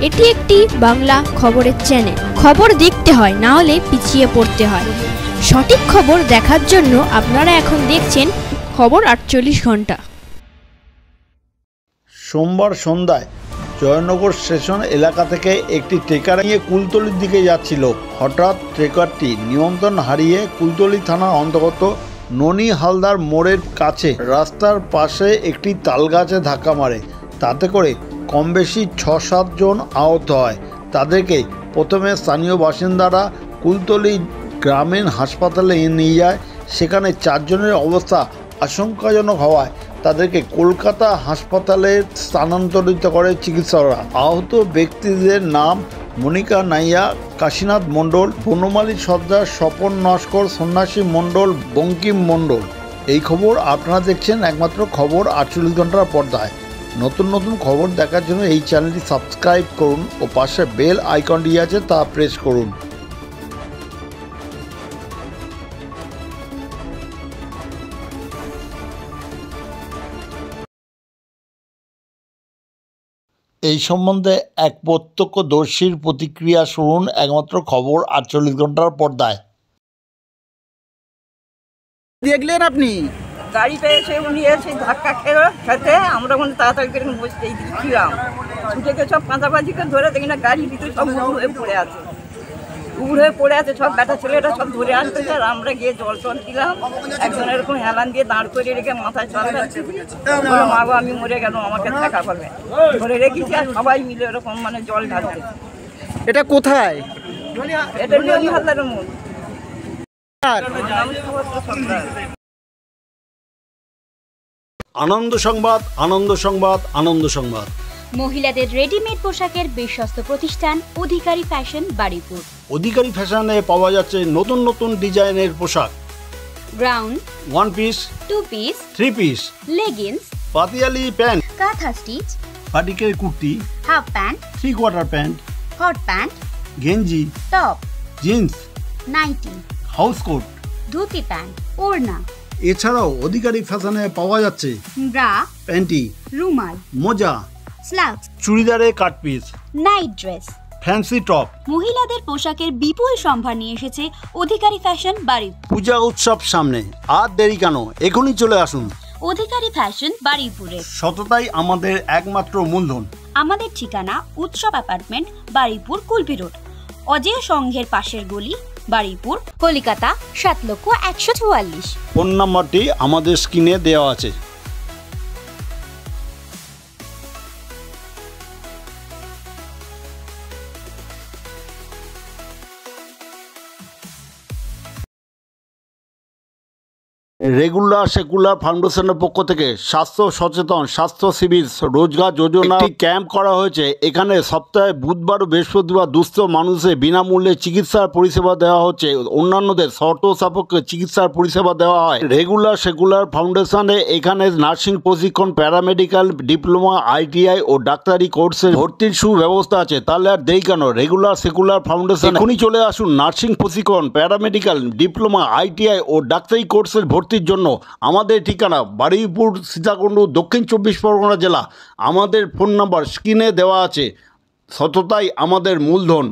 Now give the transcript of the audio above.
এটি একটি বাংলা খবরের চ্যানেল। খবর দেখতে হয়, না হলে পিছিয়ে পড়তে হয়। সঠিক খবর দেখার জন্য আপনারা এখন দেখছেন খবর 48 ঘন্টা। সোমবার সন্ধ্যায় জয়নগর স্টেশন এলাকা থেকে একটি ট্রেকার নিয়ে কুলতলির দিকে যাচ্ছিল। হঠাৎ ট্রেকারটি নিয়ন্ত্রণ হারিয়ে কুলতলি থানার অন্তর্গত ননি হালদার মোড়ের কাছে রাস্তার পাশে একটি তালগাছে ধাক্কা মারে। তাতে করে কম বেশি ৬-৭ জন আহত হয়। তাদেরকে প্রথমে স্থানীয় বাসিন্দারা কুলতলি গ্রামীণ হাসপাতালে নিয়ে যায়। সেখানে ৪ জনের অবস্থা আশঙ্কাজনক হওয়ায় তাদেরকে কলকাতা হাসপাতালে স্থানান্তরিত করে চিকিৎসকরা। আহত ব্যক্তিদের নাম মনিকা নাইয়া, কাশীনাথ মণ্ডল, বনমালী সর্দার, স্বপন নস্কর, সন্ন্যাসী মণ্ডল, বঙ্কিম মণ্ডল। এই খবর আপনারা দেখছেন একমাত্র খবর 48 ঘন্টার পর্দায়। নতুন নতুন খবর দেখার জন্য এই চ্যানেলটি সাবস্ক্রাইব করুন ও পাশে বেল আইকনটি আছে তা প্রেস করুন। এই সম্বন্ধে এক প্রত্যক্ষদর্শীর প্রতিক্রিয়া শুনুন একমাত্র খবর 48 ঘন্টার পর্দায়। দেখলেন আপনি? গাড়িতে এসে উনি এসে ধাক্কা খেতে আমরা ওখানে তাড়াতাড়ি করে বসতে ছিলাম। ছুটে গিয়ে সব পাঁচাপাঁচি করে ধরে দেখি না গাড়ির ভিতরে সব উড়ে পড়ে আছে, উড়ে পড়ে আছে সব ব্যাটা ছেলেরা সব ধরে আসতেছে। আর আমরা গিয়ে জল টল দিলাম। একজন এরকম হেলান দিয়ে দাঁড় করে রেখে মাথায় জল যাচ্ছে, মা গো আমি মরে গেল, আমাকে দেখা করবে। ধরে রেখেছি আর সবাই মিলে এরকম মানে জল ঢালছে। এটা কোথায়? এটা নদী হালদারের মোড়। আনন্দ সংবাদ, আনন্দ সংবাদ, আনন্দ সংবাদ। মহিলাদের রেডিমেড পোশাকের বিশ্বস্ত প্রতিষ্ঠান অধিকারী ফ্যাশন বারুইপুর। অধিকারী ফ্যাশনে পাওয়া যাচ্ছে নতুন নতুন ডিজাইনের পোশাক, ground, 1 piece, 2 piece, 3 piece, leggings, পাতিয়ালি প্যান্ট, কাঁথা স্টিচ, পাটিকের kurti, half pant, 3/4 pant, hot pant, গেঞ্জি, top, jeans, nightie, house coat, dhoti pant, ওড়না। এছাড়াও অধিকারী ফ্যাশনে পাওয়া যাচ্ছে ব্রা, প্যান্টি, রুমাল, মোজা, স্লাক্স, চুড়িদারের cut piece, night dress, fancy top. মহিলাদের পোশাকের বিপুল সম্ভার নিয়ে এসেছে অধিকারী ফ্যাশন বারুইপুর। পূজা উৎসব সামনে, আর দেরি কেন, এখনই চলে আসুন। অধিকারী ফ্যাশন বারুইপুরে। সততাই আমাদের একমাত্র মূলধন। আমাদের ঠিকানা উৎসব অ্যাপার্টমেন্ট, বারুইপুর, কুলপি রোড, অজেয় সংঘের পাশের গলি, বারুইপুর, কলকাতা ৭,১৪৪। ফোন নাম্বারটি আমাদের স্ক্রিনে দেওয়া আছে। রেগুলার সেকুলার ফাউন্ডেশনের পক্ষ থেকে স্বাস্থ্য সচেতন স্বাস্থ্য শিবির রোজগার যোজনা ক্যাম্প করা হয়েছে। এখানে সপ্তাহে বুধবার ও বৃহস্পতিবার দুস্থ মানুষের বিনামূল্যে চিকিৎসার পরিষেবা দেওয়া হচ্ছে। অন্যান্যদের শর্ত সাপেক্ষে চিকিৎসার পরিষেবা দেওয়া হয়। রেগুলার সেকুলার ফাউন্ডেশনে এখানে নার্সিং প্রশিক্ষণ, প্যারামেডিক্যাল ডিপ্লোমা, ITI ও ডাক্তারি কোর্সে ভর্তির সুব্যবস্থা আছে। তাহলে আর দেরি কেন, রেগুলার সেকুলার ফাউন্ডেশন এখনই চলে আসুন। নার্সিং প্রশিক্ষণ, প্যারামেডিক্যাল ডিপ্লোমা, ITI ও ডাক্তারি কোর্সের ভর্তির জন্য। আমাদের ঠিকানা বারুইপুর, সীতাকুণ্ড, দক্ষিণ 24 পরগনা জেলা। আমাদের ফোন নাম্বার স্ক্রিনে দেওয়া আছে। সততাই আমাদের মূলধন।